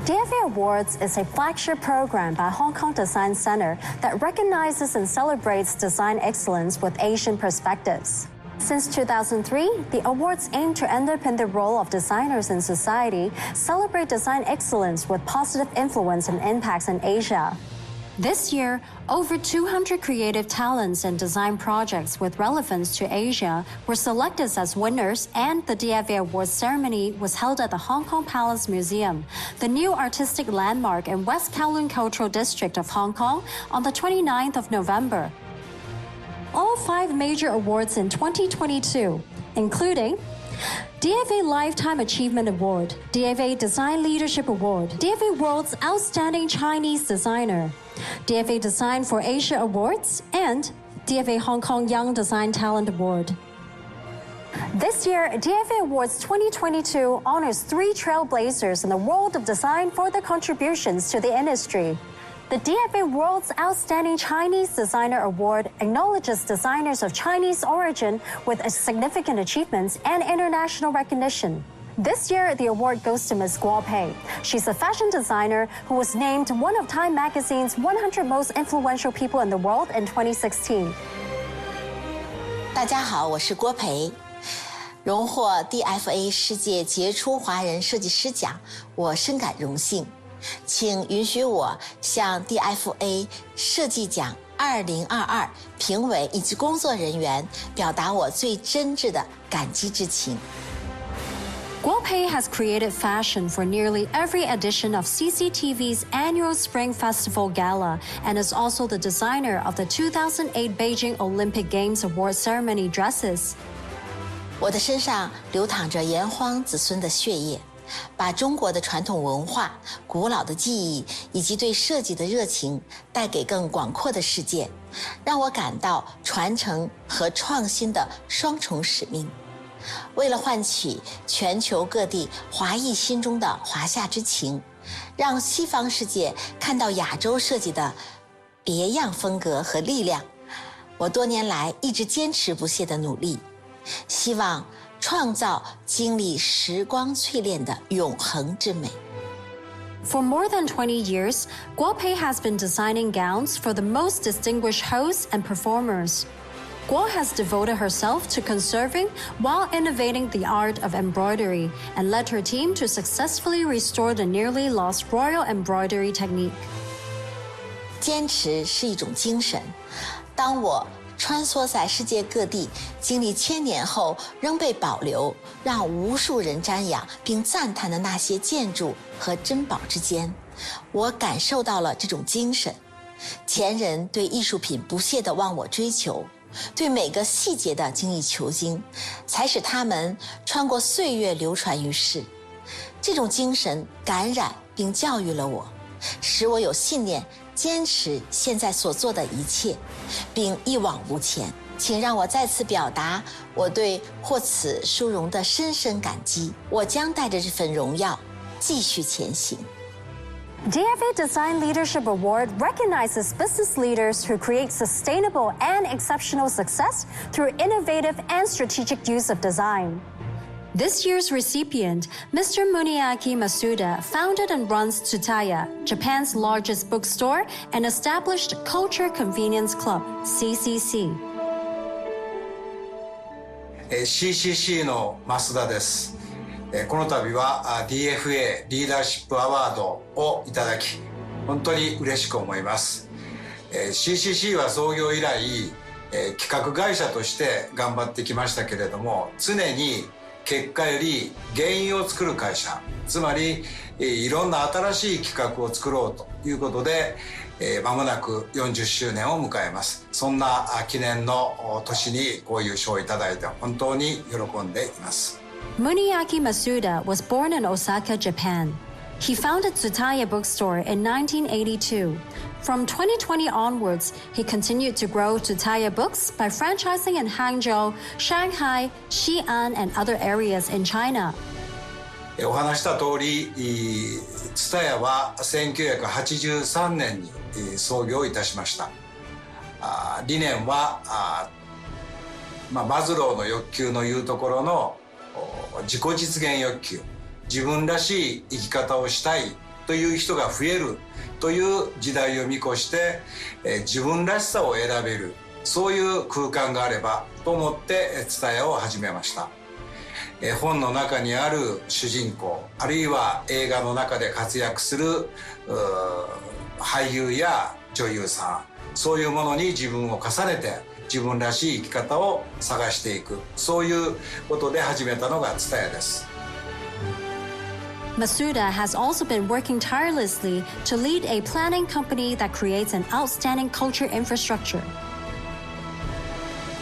DFA Awards is a flagship program by Hong Kong Design Center that recognizes and celebrates design excellence with Asian perspectives. Since 2003, the awards aim to underpin the role of designers in society, celebrate design excellence with positive influence and impacts in Asia. This year, over 200 creative talents and design projects with relevance to Asia were selected as winners, and the DFA Awards ceremony was held at the Hong Kong Palace Museum, the new artistic landmark in West Kowloon Cultural District of Hong Kong, on the 29th of November. All 5 major awards in 2022, including DFA Lifetime Achievement Award, DFA Design Leadership Award, DFA World's Outstanding Chinese Designer, DFA Design for Asia Awards, and DFA Hong Kong Young Design Talent Award. This year, DFA Awards 2022 honors 3 trailblazers in the world of design for their contributions to the industry. The DFA World's Outstanding Chinese Designer Award acknowledges designers of Chinese origin with significant achievements and international recognition. This year, the award goes to Ms. Guo Pei. She's a fashion designer who was named one of Time Magazine's 100 most influential people in the world in 2016. 大家好，我是郭培，荣获 DFA 世界杰出华人设计师奖，我深感荣幸。请允许我向 DFA 设计奖2022评委以及工作人员表达我最真挚的感激之情。Guo Pei has created fashion for nearly every edition of CCTV's annual Spring Festival Gala and is also the designer of the 2008 Beijing Olympic Games Award ceremony dresses. 我的身上流淌着炎黄子孙的血液，把中国的传统文化、古老的技艺以及对设计的热情带给更广阔的世界，让我感到传承和创新的双重使命。为了唤起全球各地华裔心中的华夏之情，让西方世界看到亚洲设计的别样风格和力量，我多年来一直坚持不懈的努力，希望创造经历时光淬炼的永恒之美。For more than 20 years, Guo Pei has been designing gowns for the most distinguished hosts and performers. Guo has devoted herself to conserving while innovating the art of embroidery and led her team to successfully restore the nearly lost royal embroidery technique. 坚持是一种精神。当我穿梭在世界各地，经历1000年后仍被保留，让无数人瞻仰并赞叹的那些建筑和珍宝之间，我感受到了这种精神。前人对艺术品不懈地忘我追求，对每个细节的精益求精，才使他们穿过岁月流传于世。这种精神感染并教育了我，使我有信念坚持现在所做的一切，并一往无前。请让我再次表达我对获此殊荣的深深感激。我将带着这份荣耀继续前行。DFA Design Leadership Award recognizes business leaders who create sustainable and exceptional success through innovative and strategic use of design. This year's recipient, Mr. Muniaki Masuda, founded and runs Tsutaya, Japan's largest bookstore and established Culture Convenience Club, CCC. CCC の増田です。この度は DFA リーダーシップアワードをいただき、本当に嬉しく思います。CCC は創業以来、企画会社として頑張ってきましたけれども、常に結果より原因を作る会社、つまりいろんな新しい企画を作ろうということで、間もなく40周年を迎えます。そんな記念の年にこういう賞をいただいて本当に喜んでいます。Muniaki Masuda was born in Osaka, Japan. He founded Tsutaya Bookstore in 1982. From 2020 onwards, he continued to grow Tsutaya Books by franchising in Hangzhou, Shanghai, Xi'an, and other areas in China. お話した通り、Tsutayaは1983年に創業いたしました。理念はマズローの欲求のいうところの自己実現欲求、自分らしい生き方をしたいという人が増えるという時代を見越して、自分らしさを選べる、そういう空間があればと思って蔦屋を始めました。本の中にある主人公、あるいは映画の中で活躍する俳優や女優さん、そういうものに自分を重ねて自分らしい生き方を探していく、そういうことで始めたのが蔦屋です。Masuda has also been working tirelessly to lead a planning company that creates an outstanding culture infrastructure.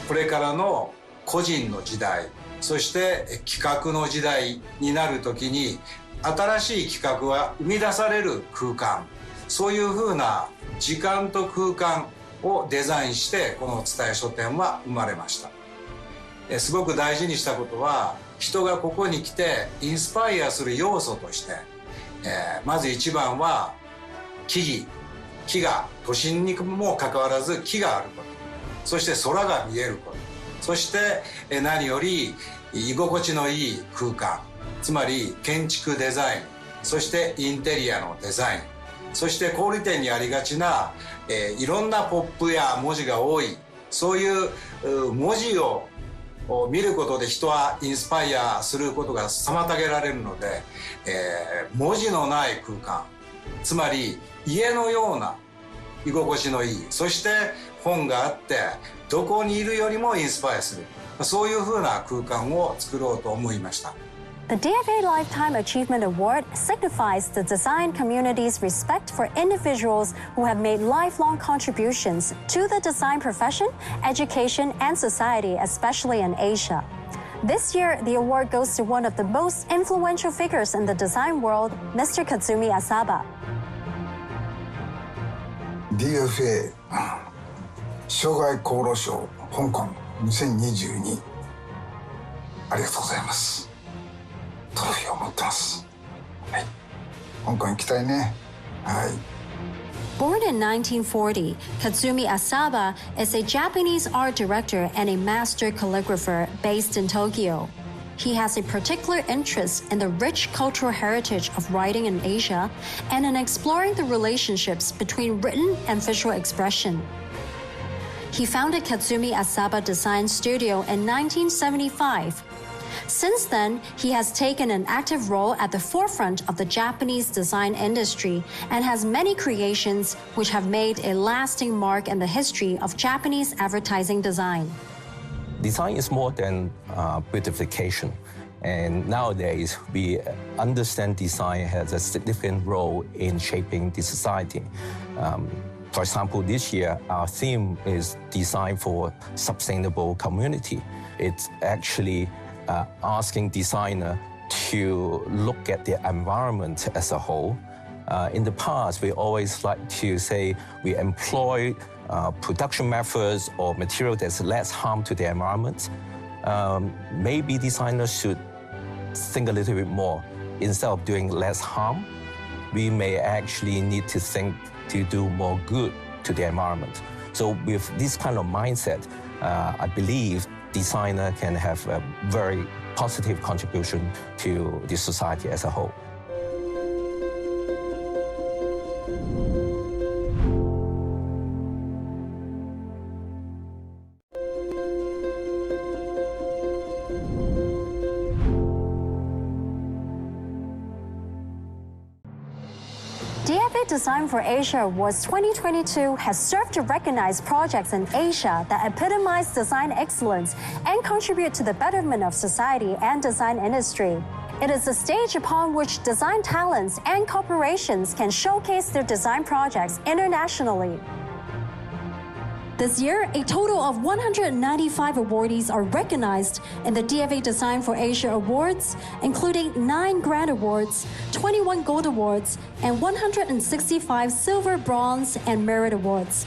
これからの個人の時代、そして企画の時代になるときに、新しい企画が生み出される空間、そういうふうな時間と空間をデザインして、この蔦屋書店は生まれました。すごく大事にしたことは、人がここに来てインスパイアする要素として、まず一番は木が、都心にもかかわらず木があること、そして空が見えること、そして何より居心地のいい空間、つまり建築デザイン、そしてインテリアのデザイン、そして小売店にありがちな、いろんなポップや文字が多い、そういう文字を見ることで人はインスパイアすることが妨げられるので、文字のない空間、つまり家のような居心地のいい、そして本があってどこにいるよりもインスパイアする、そういうふうな空間を作ろうと思いました。The DFA Lifetime Achievement Award signifies the design community's respect for individuals who have made lifelong contributions to the design profession, education, and society, especially in Asia. This year, the award goes to one of the most influential figures in the design world, Mr. Katsumi Asaba. DFA 生涯功労賞香港2022、ありがとうございます。トロフィーを持ってます。はい。香港行きたいね。はい。Born in 1940, Katsumi Asaba is a Japanese art director and a master calligrapher based in Tokyo. He has a particular interest in the rich cultural heritage of writing in Asia and in exploring the relationships between written and visual expression. He founded Katsumi Asaba Design Studio in 1975. Since then, he has taken an active role at the forefront of the Japanese design industry and has many creations which have made a lasting mark in the history of Japanese advertising design. Design is more than beautification. And nowadays, we understand design has a significant role in shaping the society. For example, this year, our theme is Design for Sustainable Community. It's actually asking designer to look at the environment as a whole. In the past, we always like to say we employ production methods or material that's less harm to the environment. Maybe designers should think a little bit more. Instead of doing less harm, we may actually need to think to do more good to the environment. So with this kind of mindset, I believe designer can have a very positive contribution to the society as a whole. DFA Design for Asia Awards 2022 has served to recognize projects in Asia that epitomize design excellence and contribute to the betterment of society and design industry. It is a stage upon which design talents and corporations can showcase their design projects internationally. This year, a total of 195 awardees are recognized in the DFA Design for Asia Awards, including 9 Grand Awards, 21 Gold Awards, and 165 Silver, Bronze, and Merit Awards.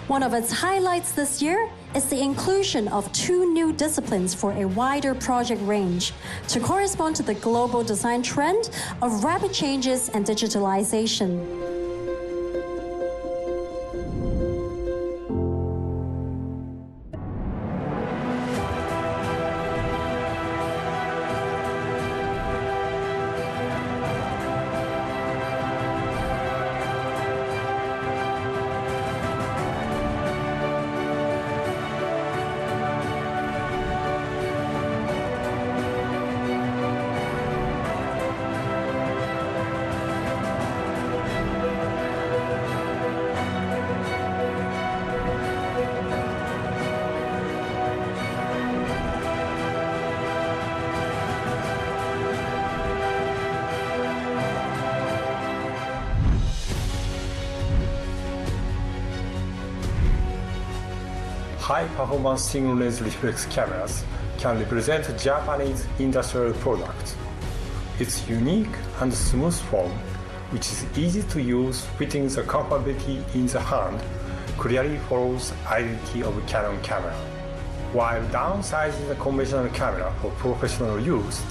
One of its highlights this year is the inclusion of 2 new disciplines for a wider project range to correspond to the global design trend of rapid changes and digitalization. high-performance single-lens reflex cameras can represent Japanese industrial products. Its unique and smooth form, which is easy to use fitting the comfortably in the hand, clearly follows the identity of a Canon camera. While downsizing the conventional camera for professional use,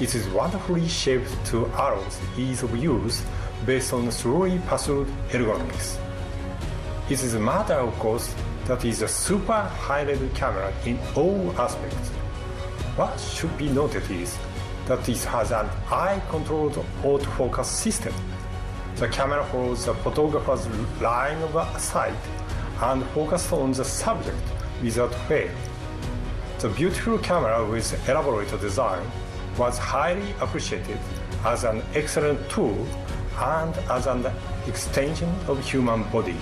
it is wonderfully shaped to allow ease of use based on thoroughly pursued ergonomics. It is a matter of course that it is a super high-level camera in all aspects. What should be noted is that it has an eye-controlled autofocus system. The camera follows the photographer's line of sight and focuses on the subject without fail. The beautiful camera with elaborate design was highly appreciated as an excellent tool and as an extension of human body.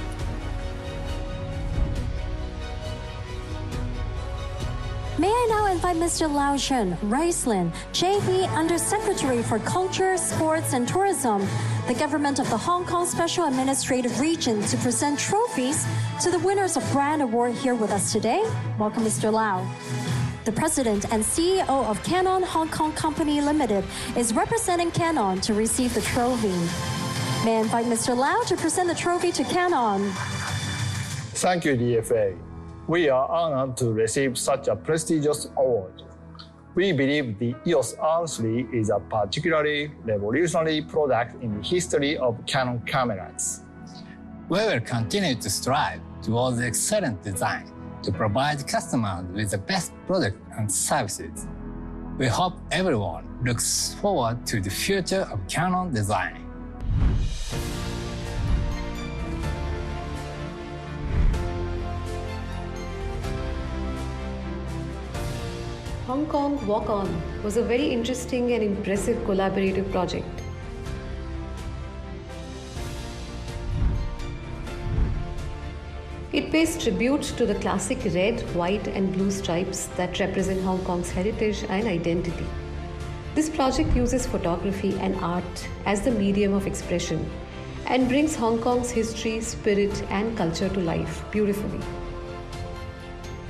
May I now invite Mr. Lao Shen, Raislin, JP Undersecretary for Culture, Sports and Tourism, the government of the Hong Kong Special Administrative Region, to present trophies to the winners of Grand Award here with us today. Welcome, Mr. Lau. The President and CEO of Canon Hong Kong Company Limited is representing Canon to receive the trophy. May I invite Mr. Lau to present the trophy to Canon. Thank you, DFA. We are honored to receive such a prestigious award. We believe the EOS R3 is a particularly revolutionary product in the history of Canon cameras. We will continue to strive towards excellent design to provide customers with the best product and services. We hope everyone looks forward to the future of Canon design. Hong Kong Walk On was a very interesting and impressive collaborative project. It pays tribute to the classic red, white and blue stripes that represent Hong Kong's heritage and identity. This project uses photography and art as the medium of expression and brings Hong Kong's history, spirit and culture to life beautifully.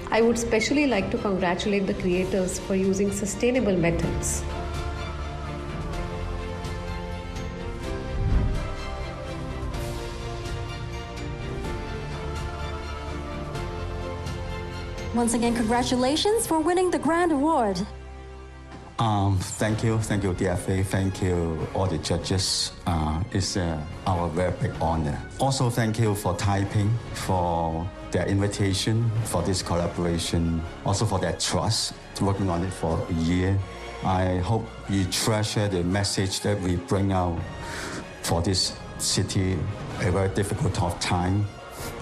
I would especially like to congratulate the creators for using sustainable methods. Once again, congratulations for winning the Grand Award. Thank you, DFA. Thank you, all the judges. It's our very big honor. Also, thank you for Taiping for their invitation, for this collaboration, also for their trust, working on it for a year. I hope you treasure the message that we bring out for this city, a very difficult, tough time,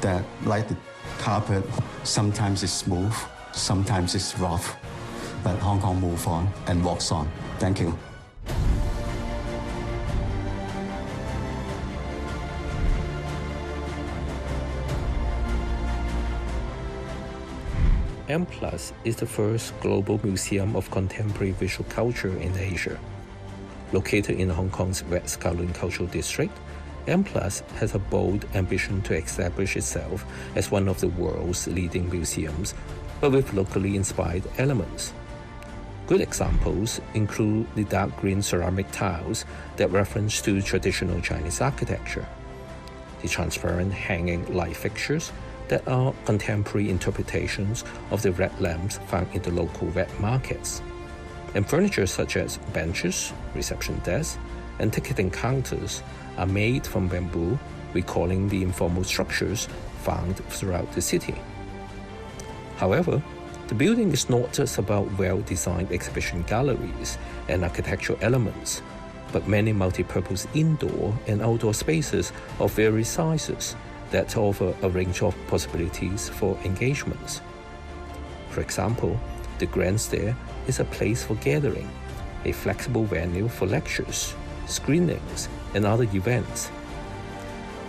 that like the carpet, sometimes it's smooth, sometimes it's rough, but Hong Kong moves on and walks on. Thank you. M+ is the first global museum of contemporary visual culture in Asia. Located in Hong Kong's West Kowloon Cultural District, M+ has a bold ambition to establish itself as one of the world's leading museums, but with locally inspired elements. Good examples include the dark green ceramic tiles that reference to traditional Chinese architecture, the transparent hanging light fixtures that are contemporary interpretations of the red lamps found in the local wet markets, and furniture such as benches, reception desks, and ticketing counters are made from bamboo, recalling the informal structures found throughout the city. However, the building is not just about well-designed exhibition galleries and architectural elements, but many multi-purpose indoor and outdoor spaces of various sizes that offer a range of possibilities for engagements. For example, the Grand Stair is a place for gathering, a flexible venue for lectures, screenings, and other events.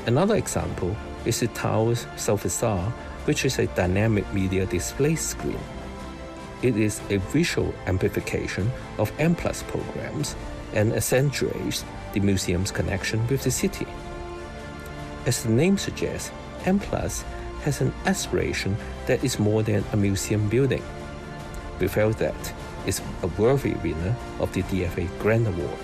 Another example is the tower's south facade, which is a dynamic media display screen. It is a visual amplification of M+ programs and accentuates the museum's connection with the city. As the name suggests, M+ has an aspiration that is more than a museum building. We felt that it's a worthy winner of the DFA Grand Award.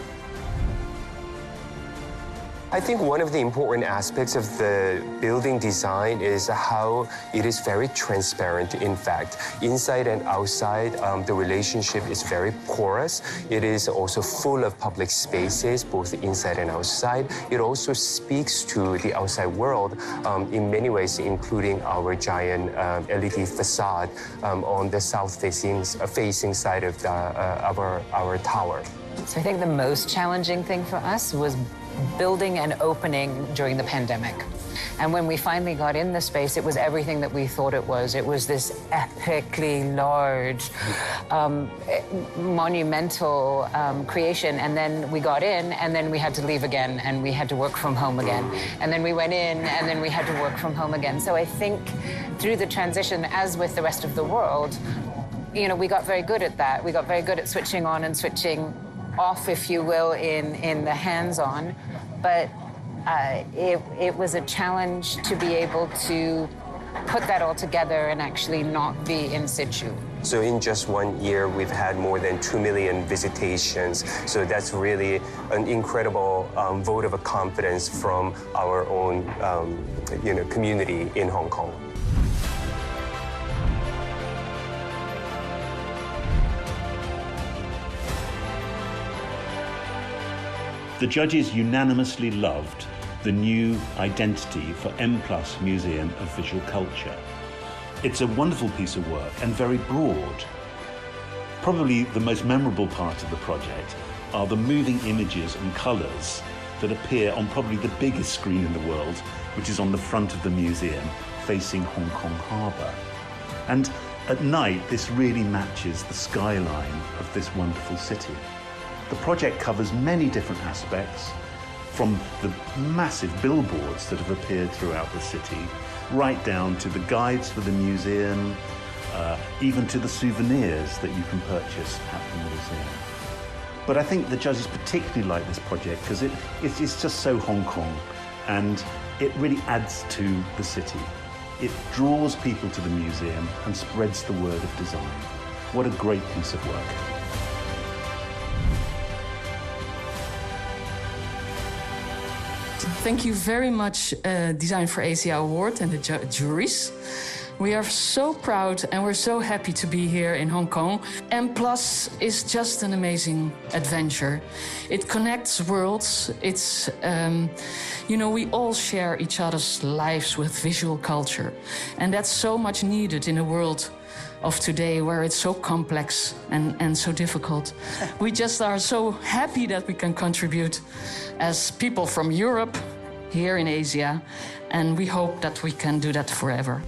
I think one of the important aspects of the building design is how it is very transparent. In fact, inside and outside, the relationship is very porous. It is also full of public spaces, both inside and outside. It also speaks to the outside world in many ways, including our giant LED facade on the south-facing side of our tower. So I think the most challenging thing for us was building and opening during the pandemic. And when we finally got in the space, it was everything that we thought it was. It was this epically large, monumental creation. And then we got in, and then we had to leave again, and we had to work from home again. And then we went in, and then we had to work from home again. So I think through the transition, as with the rest of the world, you know, we got very good at that. We got very good at switching on and switching off, if you will, in the hands-on. But it was a challenge to be able to put that all together and actually not be in situ. So in just 1 year, we've had more than 2 million visitations. So that's really an incredible vote of confidence from our own community in Hong Kong. The judges unanimously loved the new identity for M+ Museum of Visual Culture. It's a wonderful piece of work and very broad. Probably the most memorable part of the project are the moving images and colours that appear on probably the biggest screen in the world, which is on the front of the museum, facing Hong Kong Harbour. And at night, this really matches the skyline of this wonderful city. The project covers many different aspects, from the massive billboards that have appeared throughout the city, right down to the guides for the museum, even to the souvenirs that you can purchase at the museum. But I think the judges particularly like this project because it's just so Hong Kong, and it really adds to the city. It draws people to the museum and spreads the word of design. What a great piece of work. Thank you very much, Design for Asia Award and the juries. We are so proud and we're so happy to be here in Hong Kong. M+ is just an amazing adventure. It connects worlds. It's, we all share each other's lives with visual culture. And that's so much needed in a world of today where it's so complex and so difficult. We just are so happy that we can contribute as people from Europe here in Asia, and we hope that we can do that forever.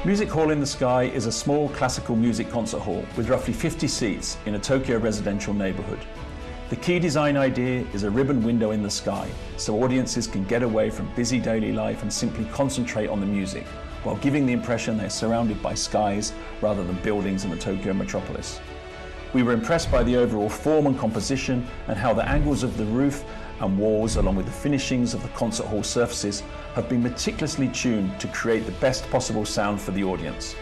Music Hall in the Sky is a small classical music concert hall with roughly 50 seats in a Tokyo residential neighborhood. The key design idea is a ribbon window in the sky, so audiences can get away from busy daily life and simply concentrate on the music, while giving the impression they're surrounded by skies rather than buildings in the Tokyo metropolis. We were impressed by the overall form and composition and how the angles of the roof and walls, along with the finishings of the concert hall surfaces, have been meticulously tuned to create the best possible sound for the audience.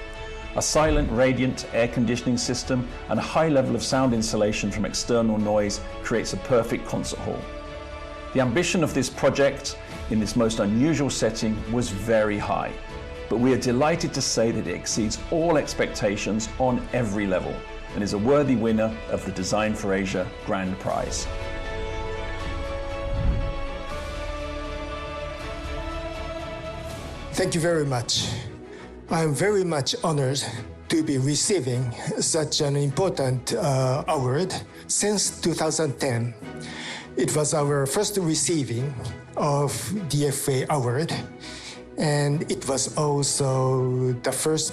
A silent, radiant air conditioning system and a high level of sound insulation from external noise creates a perfect concert hall. The ambition of this project in this most unusual setting was very high, but we are delighted to say that it exceeds all expectations on every level and is a worthy winner of the Design for Asia Grand Prize. Thank you very much. I am very much honored to be receiving such an important award. Since 2010, it was our first receiving of DFA Award, and it was also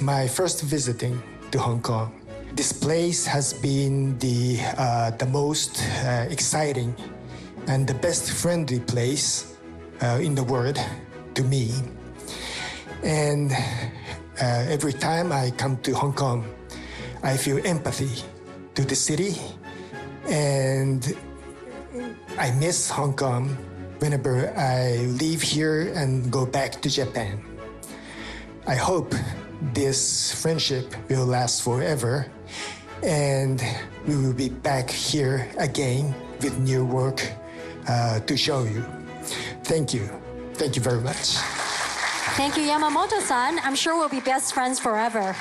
my first visiting to Hong Kong. This place has been the most exciting and the best friendly place in the world to me. And every time I come to Hong Kong, I feel empathy to the city And I miss Hong Kong whenever I leave here and go back to Japan. I hope this friendship will last forever, and we will be back here again with new work to show you. Thank you. Thank you very much. Thank you, Yamamoto-san. I'm sure we'll be best friends forever.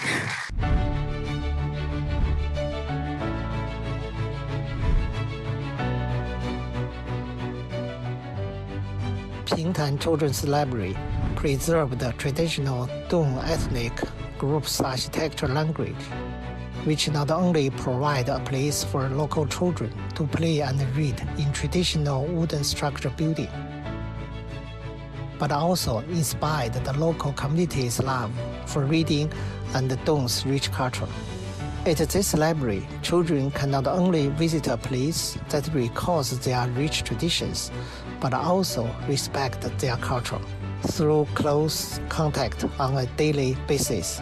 Pingtan Children's Library preserved the traditional Dong ethnic group's architecture language, which not only provide a place for local children to play and read in traditional wooden structure building, but also inspired the local community's love for reading and Dong's rich culture. At this library, children can not only visit a place that recalls their rich traditions, but also respect their culture through close contact on a daily basis.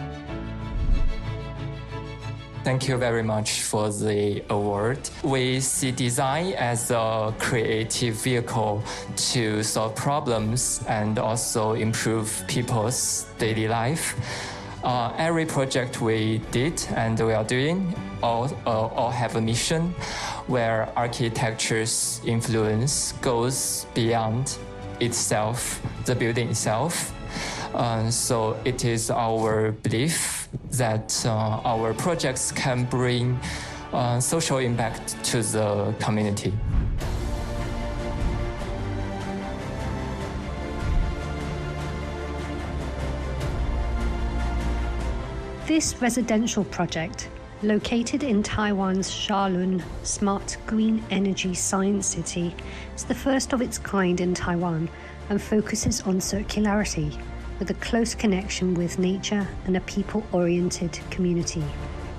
Thank you very much for the award. We see design as a creative vehicle to solve problems and also improve people's daily life. Every project we did and we are doing all have a mission where architecture's influence goes beyond itself, the building itself. So it is our belief that our projects can bring social impact to the community. This residential project, located in Taiwan's Shalun Smart Green Energy Science City, is the first of its kind in Taiwan and focuses on circularity with a close connection with nature and a people-oriented community.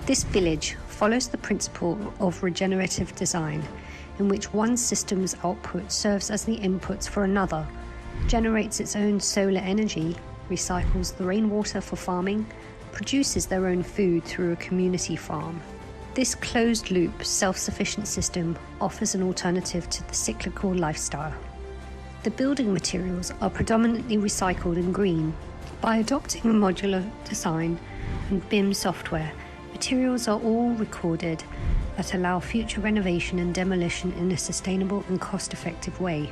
This village follows the principle of regenerative design, in which one system's output serves as the inputs for another, generates its own solar energy, recycles the rainwater for farming, produces their own food through a community farm. This closed-loop, self-sufficient system offers an alternative to the cyclical lifestyle. The building materials are predominantly recycled and green. By adopting a modular design and BIM software, materials are all recorded that allow future renovation and demolition in a sustainable and cost-effective way.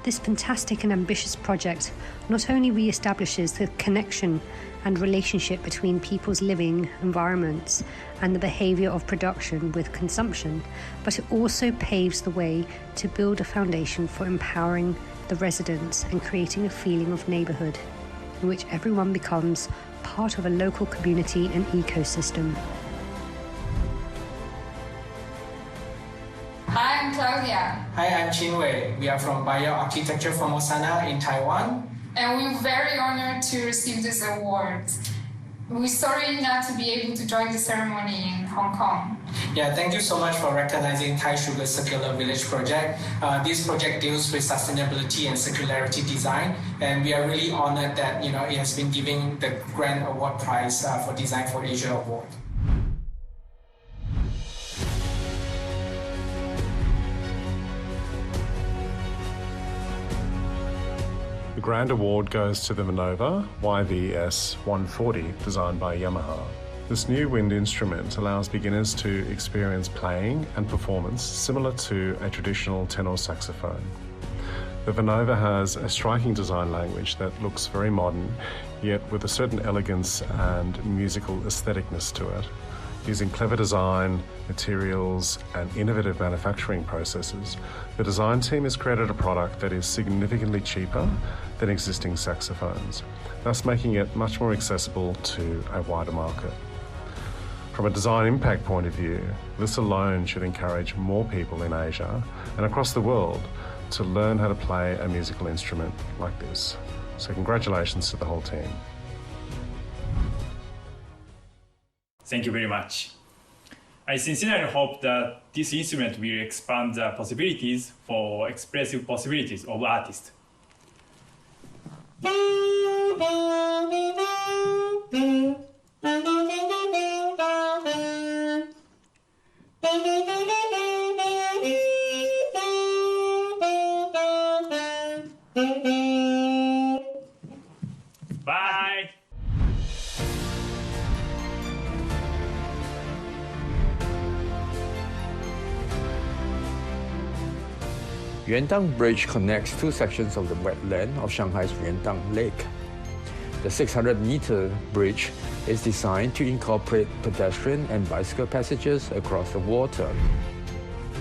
This fantastic and ambitious project not only re-establishes the connection and relationship between people's living environments and the behavior of production with consumption, but it also paves the way to build a foundation for empowering the residents and creating a feeling of neighborhood in which everyone becomes part of a local community and ecosystem. Hi, I'm Claudia. Hi, I'm Qinwei. We are from Bioarchitecture from Osana in Taiwan. And we're very honored to receive this award. We're sorry not to be able to join the ceremony in Hong Kong. Yeah, thank you so much for recognizing Thai Sugar Circular Village project. This project deals with sustainability and circularity design, and we are really honored that it has been given the Grand Award Prize for Design for Asia Award. The Grand Award goes to the Minova YVS 140, designed by Yamaha. This new wind instrument allows beginners to experience playing and performance similar to a traditional tenor saxophone. The Minova has a striking design language that looks very modern, yet with a certain elegance and musical aestheticness to it. Using clever design, materials, and innovative manufacturing processes, the design team has created a product that is significantly cheaper than existing saxophones, thus making it much more accessible to a wider market. From a design impact point of view, this alone should encourage more people in Asia and across the world to learn how to play a musical instrument like this. So congratulations to the whole team. Thank you very much. I sincerely hope that this instrument will expand the possibilities for expressive possibilities of artists. Yuandang Bridge connects two sections of the wetland of Shanghai's Yuandang Lake. The 600-meter bridge is designed to incorporate pedestrian and bicycle passages across the water,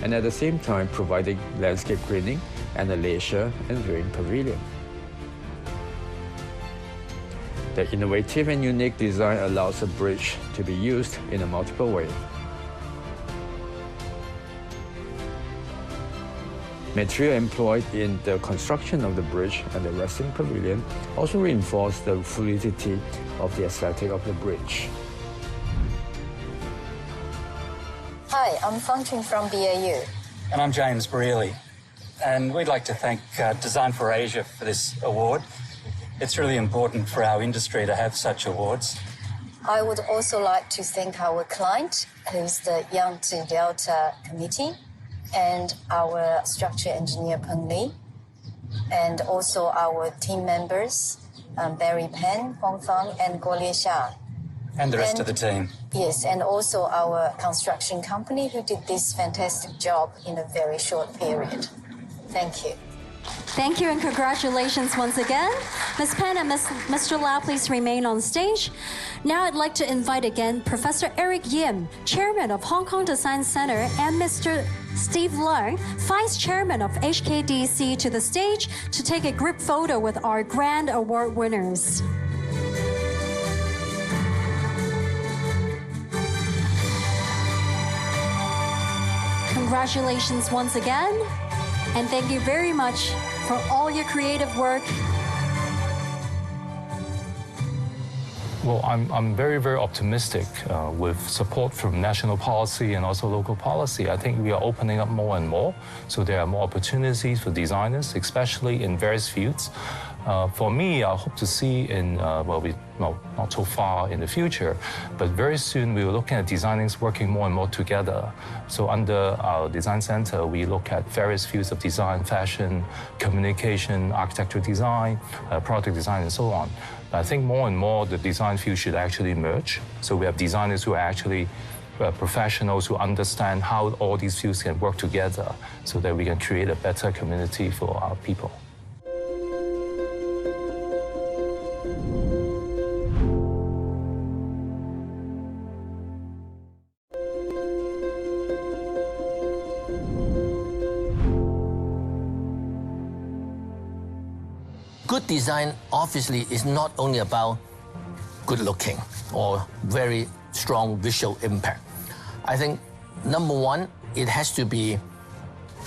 and at the same time providing landscape greening and a leisure and viewing pavilion. The innovative and unique design allows the bridge to be used in a multiple way. Material employed in the construction of the bridge and the resting pavilion also reinforce the fluidity of the aesthetic of the bridge. Hi, I'm Fang Chun from BAU. And I'm James Brearley. And we'd like to thank Design for Asia for this award. It's really important for our industry to have such awards. I would also like to thank our client, who's the Yangtze Delta Committee, and our structure engineer, Peng Li, and also our team members, Barry Pen, Hong Fang, and Guo Liexia. And the rest of the team. Yes, and also our construction company who did this fantastic job in a very short period. Thank you. Thank you and congratulations once again. Ms. Pen and Mr. Lau, please remain on stage. Now I'd like to invite again Professor Eric Yim, Chairman of Hong Kong Design Center, and Mr. Steve Leung, Vice Chairman of HKDC, to the stage to take a group photo with our grand award winners. Congratulations once again, and thank you very much for all your creative work. Well, I'm very, very optimistic with support from national policy and also local policy. I think we are opening up more and more, so there are more opportunities for designers, especially in various fields. For me, I hope to see in, not so far in the future, but very soon we will look at designers working more and more together. So under our design center, we look at various fields of design, fashion, communication, architectural design, product design, and so on. But I think more and more the design field should actually merge. So we have designers who are actually professionals who understand how all these fields can work together so that we can create a better community for our people. Good design, obviously, is not only about good looking or very strong visual impact. I think, number one, it has to be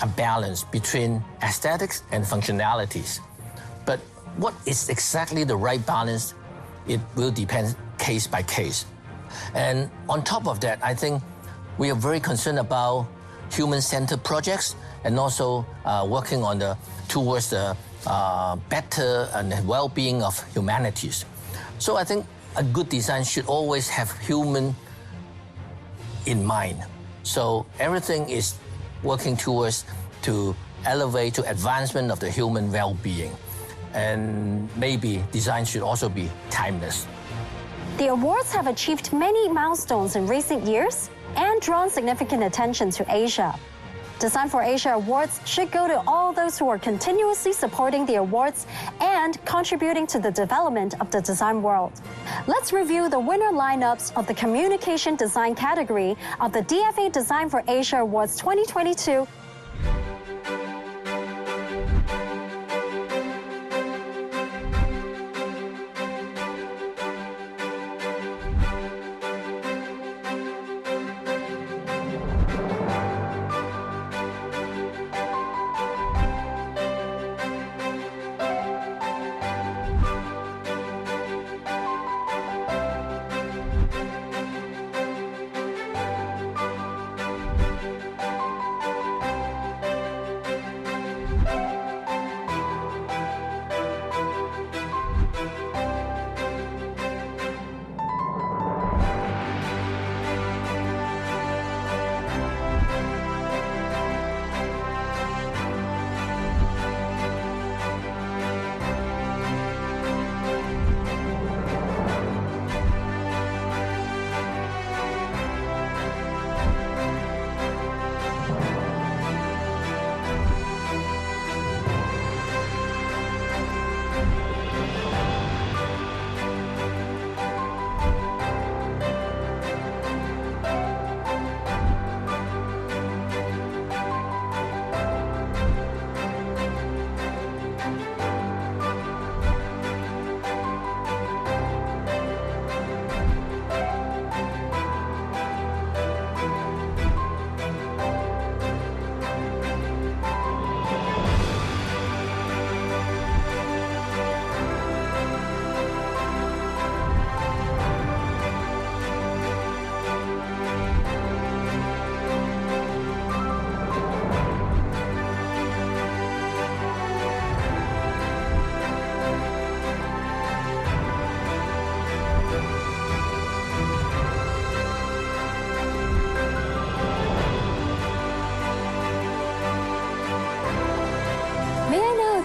a balance between aesthetics and functionalities. But what is exactly the right balance, it will depend case by case. And on top of that, I think we are very concerned about human-centered projects and also working on towards the better and well-being of humanities. So I think a good design should always have human in mind. So everything is working towards to elevate to advancement of the human well-being. And maybe design should also be timeless. The awards have achieved many milestones in recent years and drawn significant attention to Asia. Design for Asia Awards should go to all those who are continuously supporting the awards and contributing to the development of the design world. Let's review the winner lineups of the Communication Design category of the DFA Design for Asia Awards 2022.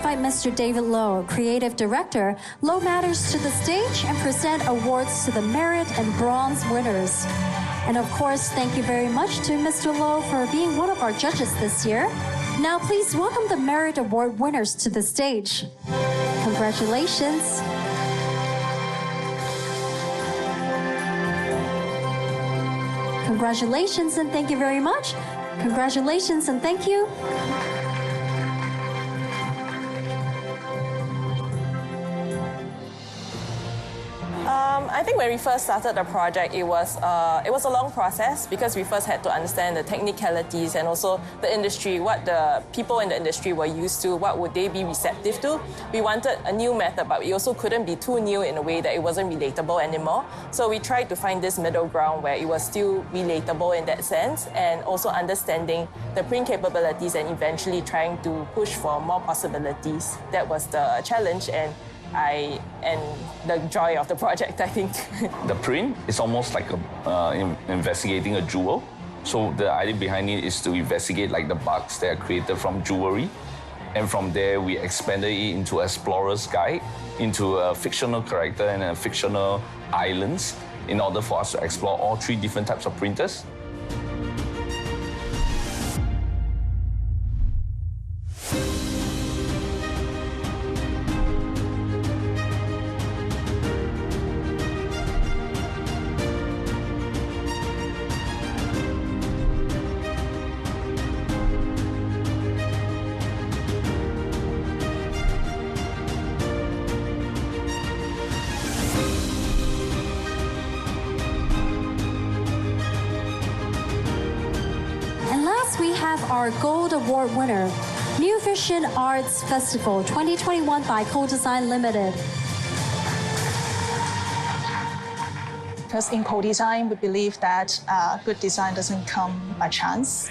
invite Mr. David Lowe, Creative Director, Lowe Matters, to the stage and present awards to the Merit and Bronze winners. And of course, thank you very much to Mr. Lowe for being one of our judges this year. Now please welcome the Merit Award winners to the stage. Congratulations. Congratulations and thank you very much. Congratulations and thank you. I think when we first started the project, it was a long process because we first had to understand the technicalities and also the industry, what the people in the industry were used to, what would they be receptive to. We wanted a new method, but we also couldn't be too new in a way that it wasn't relatable anymore. So we tried to find this middle ground where it was still relatable in that sense and also understanding the print capabilities and eventually trying to push for more possibilities. That was the challenge and the joy of the project, I think. The print is almost like investigating a jewel. So the idea behind it is to investigate like the bugs that are created from jewelry. And from there, we expanded it into Explorer's Guide, into a fictional character and a fictional islands in order for us to explore all three different types of printers. We have our Gold Award winner, New Vision Arts Festival 2021 by Co-Design Limited. Because in co-design, we believe that good design doesn't come by chance.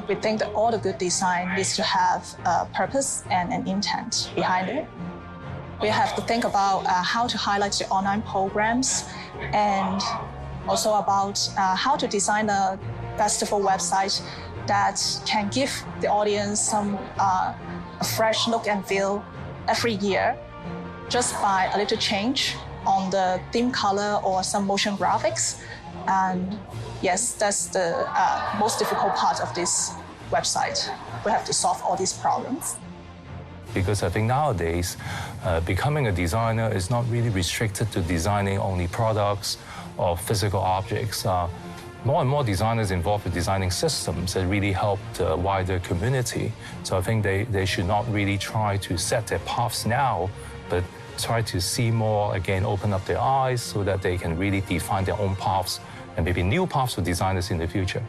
We think that all the good design needs to have a purpose and an intent behind it. We have to think about how to highlight the online programs and also about how to design a festival website that can give the audience some a fresh look and feel every year just by a little change on the theme color or some motion graphics. And yes, that's the most difficult part of this website. We have to solve all these problems. Because I think nowadays, becoming a designer is not really restricted to designing only products or physical objects. More and more designers involved with designing systems that really help the wider community. So I think they should not really try to set their paths now, but try to see more, again, open up their eyes so that they can really define their own paths and maybe new paths for designers in the future.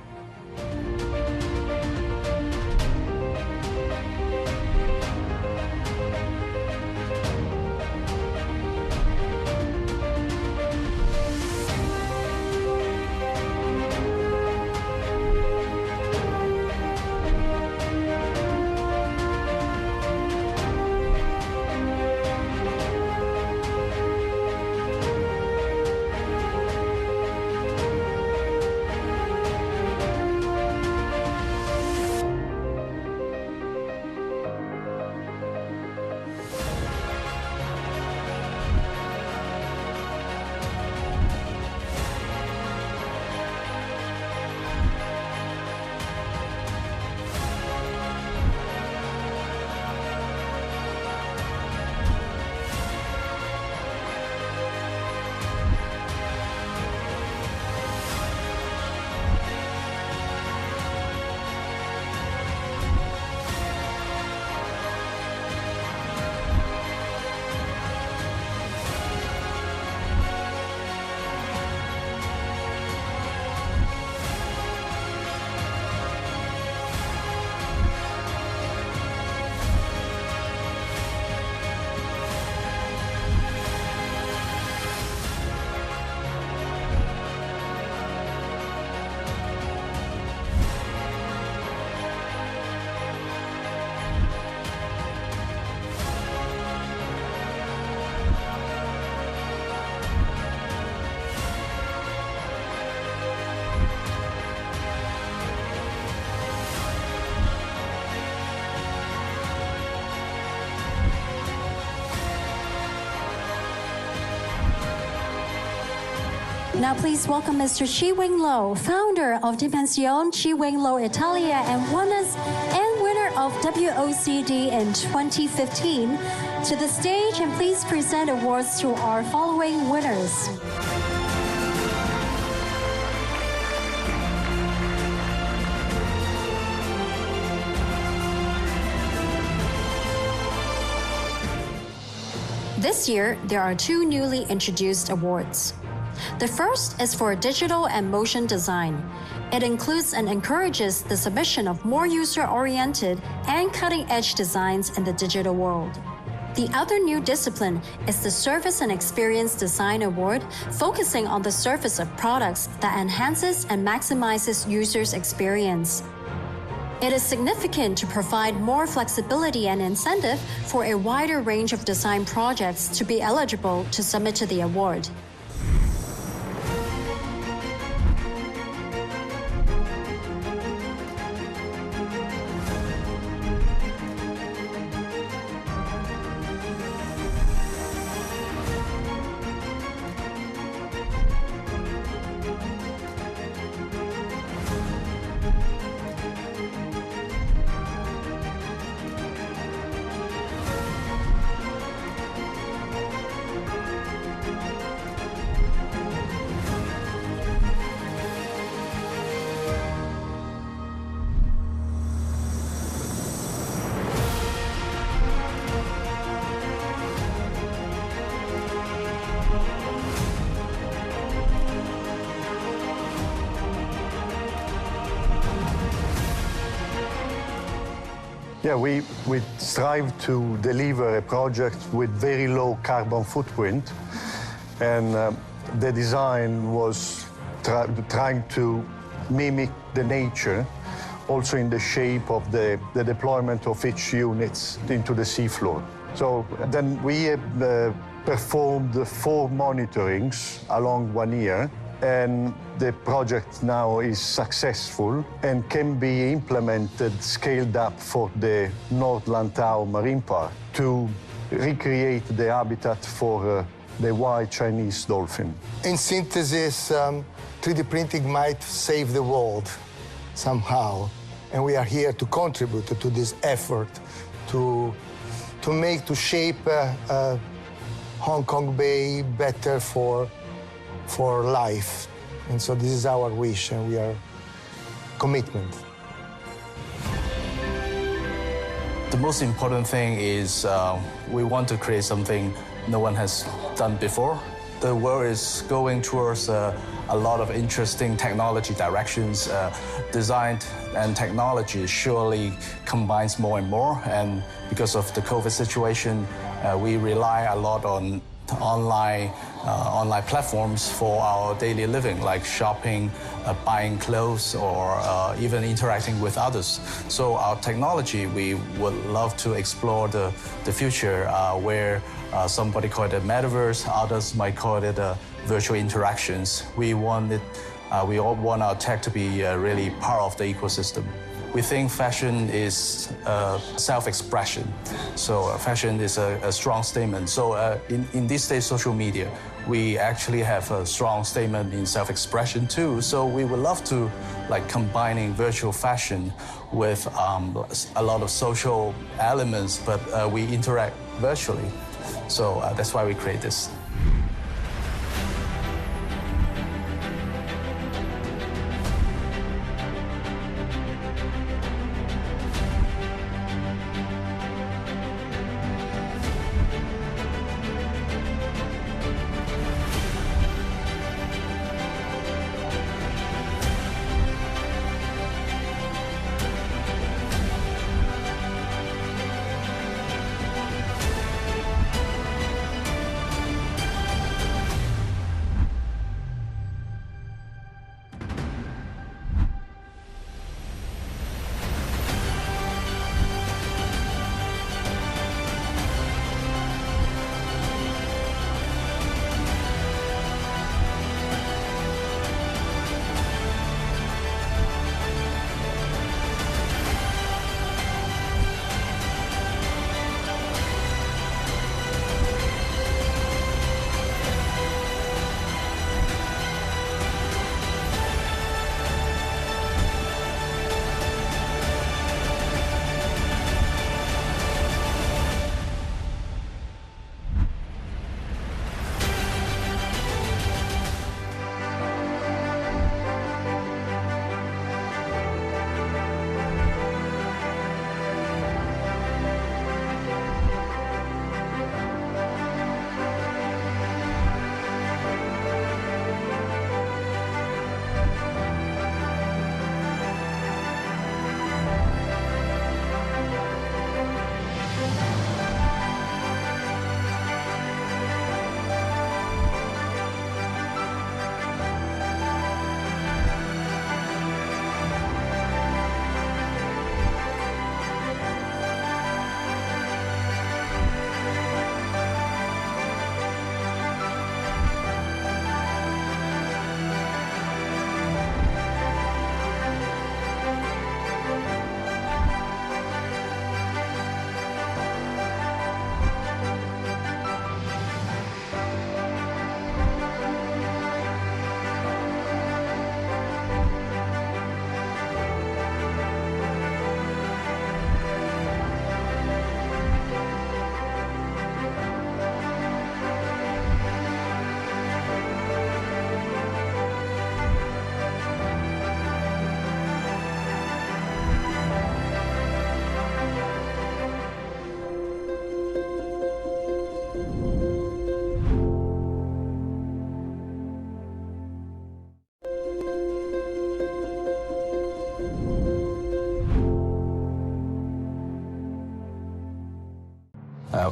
Now please welcome Mr. Chi-Wing Lo, founder of Dimension Chi-Wing Lo Italia and winner of WOCD in 2015, to the stage, and please present awards to our following winners. This year, there are two newly introduced awards. The first is for digital and motion design. It includes and encourages the submission of more user-oriented and cutting-edge designs in the digital world. The other new discipline is the Service and Experience Design Award, focusing on the service of products that enhances and maximizes users' experience. It is significant to provide more flexibility and incentive for a wider range of design projects to be eligible to submit to the award. Yeah, we strive to deliver a project with very low carbon footprint, and the design was trying to mimic the nature, also in the shape of the deployment of each units into the seafloor. So then we performed 4 monitorings along 1 year, and the project now is successful and can be implemented, scaled up for the North Lantau Marine Park to recreate the habitat for the white Chinese dolphin. In synthesis, 3D printing might save the world somehow, and we are here to contribute to this effort to shape Hong Kong Bay better for life. And so this is our wish, and we are commitment. The most important thing is we want to create something no one has done before. The world is going towards a lot of interesting technology directions. Design and technology surely combines more and more, and because of the COVID situation, we rely a lot on online platforms for our daily living, like shopping, buying clothes, or even interacting with others. So our technology, we would love to explore the future where somebody call it a metaverse, others might call it virtual interactions. We all want our tech to be really part of the ecosystem. We think fashion is self-expression. So fashion is a strong statement. So in this day, social media, we actually have a strong statement in self-expression too. So we would love to combining virtual fashion with a lot of social elements, but we interact virtually. So that's why we create this.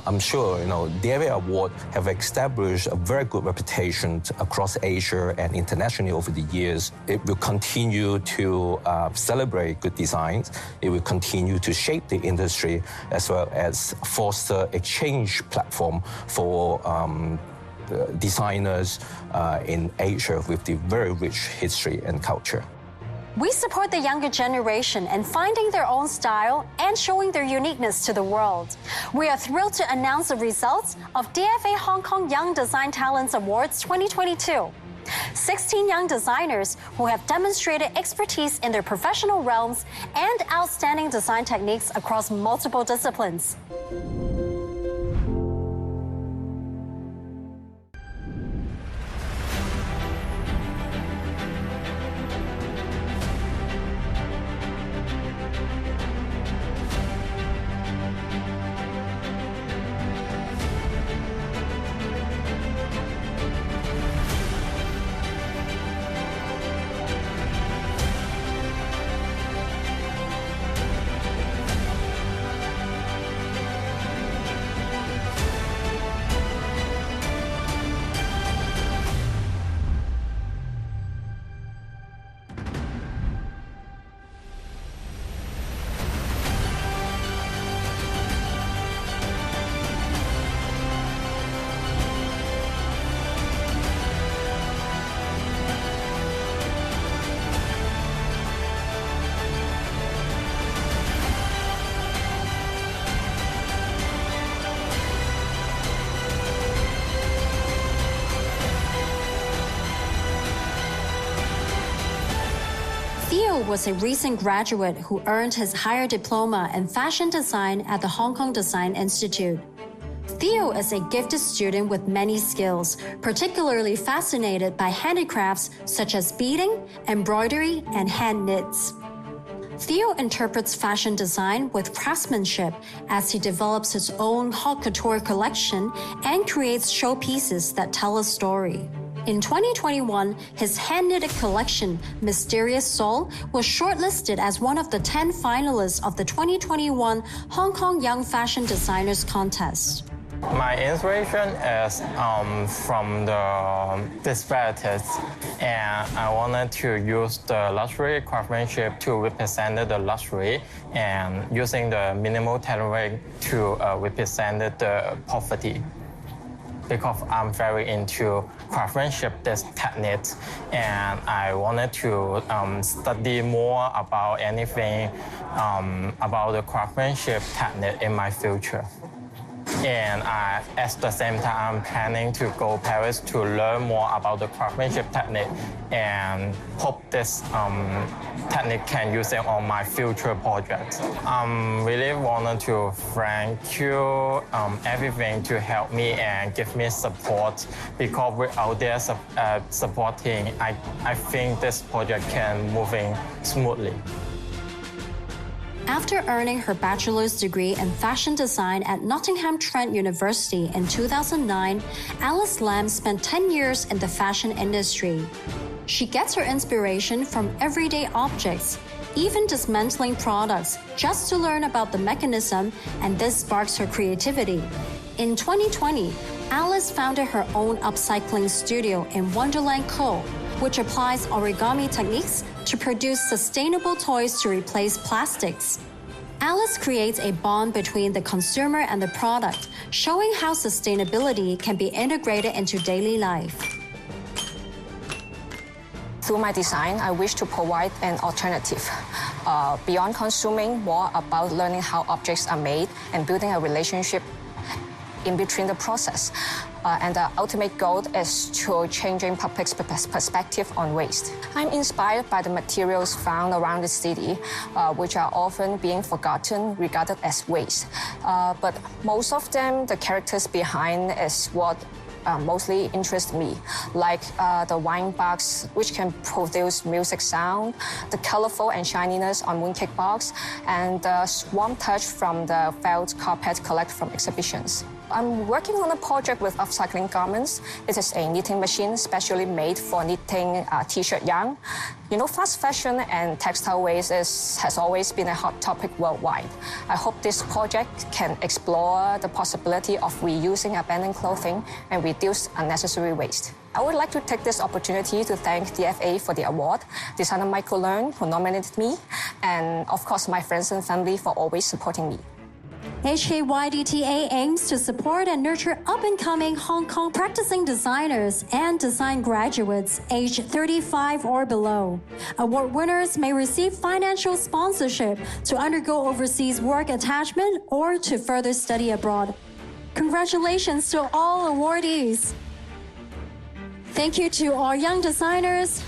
I'm sure, DFA Award have established a very good reputation across Asia and internationally over the years. It will continue to celebrate good designs. It will continue to shape the industry as well as foster exchange platform for designers in Asia with the very rich history and culture. We support the younger generation in finding their own style and showing their uniqueness to the world. We are thrilled to announce the results of DFA Hong Kong Young Design Talents Awards 2022. 16 young designers who have demonstrated expertise in their professional realms and outstanding design techniques across multiple disciplines. Theo was a recent graduate who earned his higher diploma in fashion design at the Hong Kong Design Institute. Theo is a gifted student with many skills, particularly fascinated by handicrafts such as beading, embroidery, and hand knits. Theo interprets fashion design with craftsmanship as he develops his own haute couture collection and creates showpieces that tell a story. In 2021, his hand-knitted collection, Mysterious Soul, was shortlisted as one of the 10 finalists of the 2021 Hong Kong Young Fashion Designers Contest. My inspiration is from the disparities, and I wanted to use the luxury craftsmanship to represent the luxury and using the minimal tailoring to represent the poverty. Because I'm very into craftsmanship, this technique, and I wanted to study more about anything about the craftsmanship technique in my future. And at the same time, I'm planning to go to Paris to learn more about the craftsmanship technique and hope this technique can use it on my future projects. I really wanted to thank you everything to help me and give me support, because without their supporting, I think this project can moving smoothly. After earning her bachelor's degree in fashion design at Nottingham Trent University in 2009, Alice Lam spent 10 years in the fashion industry. She gets her inspiration from everyday objects, even dismantling products, just to learn about the mechanism, and this sparks her creativity. In 2020, Alice founded her own upcycling studio in Wonderland Co., which applies origami techniques to produce sustainable toys to replace plastics. Alice creates a bond between the consumer and the product, showing how sustainability can be integrated into daily life. Through my design, I wish to provide an alternative. Beyond consuming, more about learning how objects are made and building a relationship in between the process. And the ultimate goal is to changing public's perspective on waste. I'm inspired by the materials found around the city, which are often being forgotten, regarded as waste. But most of them, the characters behind is what mostly interest me, like the wine box, which can produce music sound, the colorful and shininess on mooncake box, and the warm touch from the felt carpet collected from exhibitions. I'm working on a project with upcycling garments. It is a knitting machine specially made for knitting t-shirt yarn. You know, fast fashion and textile waste has always been a hot topic worldwide. I hope this project can explore the possibility of reusing abandoned clothing and reduce unnecessary waste. I would like to take this opportunity to thank DFA for the award, designer Michael Learn, who nominated me, and of course my friends and family for always supporting me. HKYDTA aims to support and nurture up-and-coming Hong Kong practicing designers and design graduates aged 35 or below. Award winners may receive financial sponsorship to undergo overseas work attachment or to further study abroad. Congratulations to all awardees! Thank you to our young designers.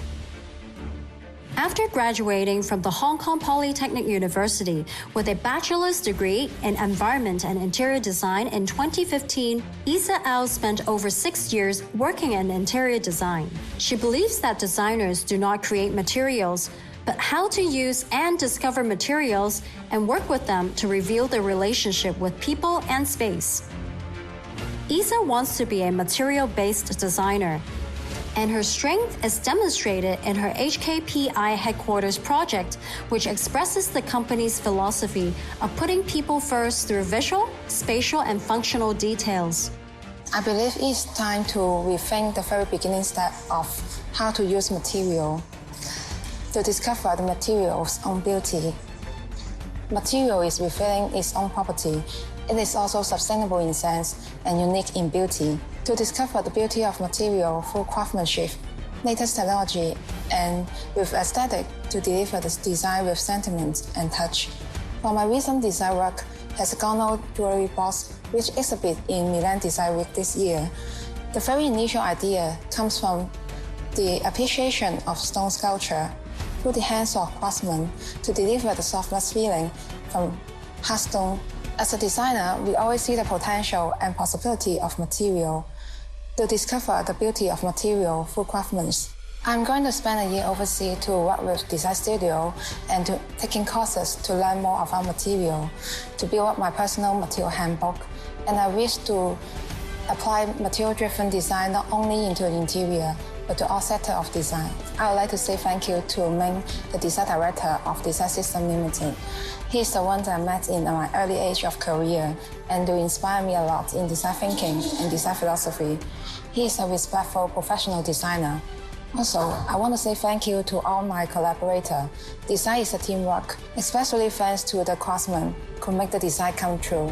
After graduating from the Hong Kong Polytechnic University with a bachelor's degree in Environment and Interior Design in 2015, Isa Au spent over 6 years working in interior design. She believes that designers do not create materials, but how to use and discover materials and work with them to reveal the relationship with people and space. Isa wants to be a material-based designer, and her strength is demonstrated in her HKPI headquarters project, which expresses the company's philosophy of putting people first through visual, spatial, and functional details. I believe it's time to rethink the very beginning step of how to use material, to discover the material's own beauty. Material is revealing its own property. It is also sustainable in sense and unique in beauty. To discover the beauty of material through craftsmanship, latest technology, and with aesthetic to deliver the design with sentiment and touch. For my recent design work hexagonal jewelry box, which exhibit in Milan Design Week this year. The very initial idea comes from the appreciation of stone sculpture through the hands of craftsmen to deliver the softness feeling from hard stone. As a designer, we always see the potential and possibility of material. To discover the beauty of material through craftsmanship. I'm going to spend a year overseas to work with design studio and to taking courses to learn more about material, to build up my personal material handbook. And I wish to apply material-driven design not only into the interior, but to all sectors of design. I would like to say thank you to Ming, the design director of Design System Limited. He's the one that I met in my early age of career and do inspire me a lot in design thinking and design philosophy. He is a respectful professional designer. Also, I want to say thank you to all my collaborators. Design is a teamwork, especially thanks to the craftsmen who make the design come true.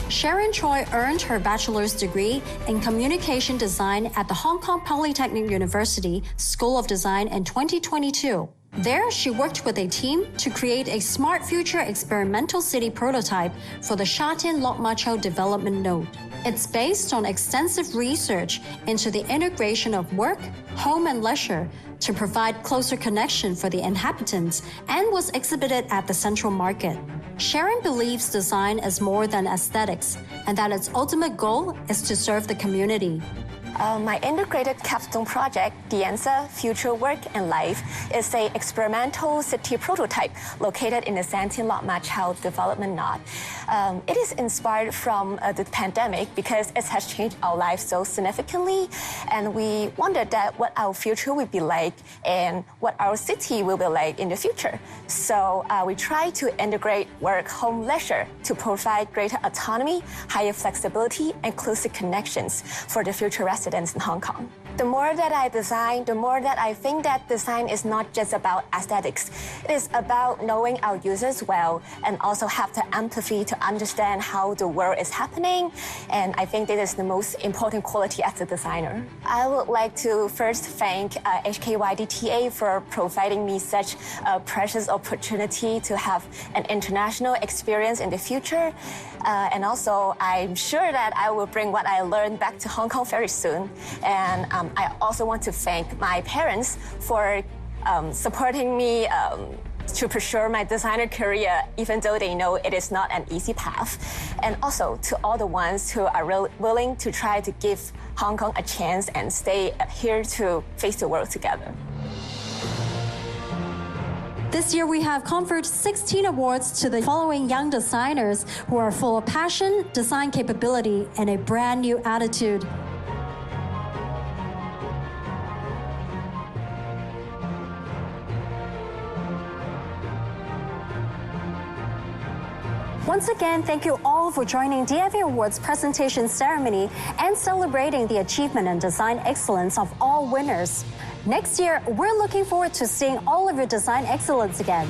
Sharon Choi earned her bachelor's degree in communication design at the Hong Kong Polytechnic University School of Design in 2022. There, she worked with a team to create a smart future experimental city prototype for the Sha Tin Lok Ma Chau development node. It's based on extensive research into the integration of work, home, and leisure to provide closer connection for the inhabitants and was exhibited at the Central Market. Sharon believes design is more than aesthetics and that its ultimate goal is to serve the community. My integrated capstone project, The Answer, Future Work and Life, is an experimental city prototype located in the Sha Tin Lok Ma Chau development node. It is inspired from the pandemic because it has changed our lives so significantly, and we wondered that what our future will be like and what our city will be like in the future. So we try to integrate work, home, leisure to provide greater autonomy, higher flexibility, and closer connections for the future residents in Hong Kong. The more that I design, the more that I think that design is not just about aesthetics. It is about knowing our users well and also have the empathy to understand how the world is happening. And I think that is the most important quality as a designer. I would like to first thank HKYDTA for providing me such a precious opportunity to have an international experience in the future. And also, I'm sure that I will bring what I learned back to Hong Kong very soon. And I also want to thank my parents for supporting me to pursue my designer career, even though they know it is not an easy path. And also to all the ones who are willing to try to give Hong Kong a chance and stay here to face the world together. This year, we have conferred 16 awards to the following young designers who are full of passion, design capability, and a brand new attitude. Once again, thank you all for joining DFA Awards presentation ceremony and celebrating the achievement and design excellence of all winners. Next year, we're looking forward to seeing all of your design excellence again.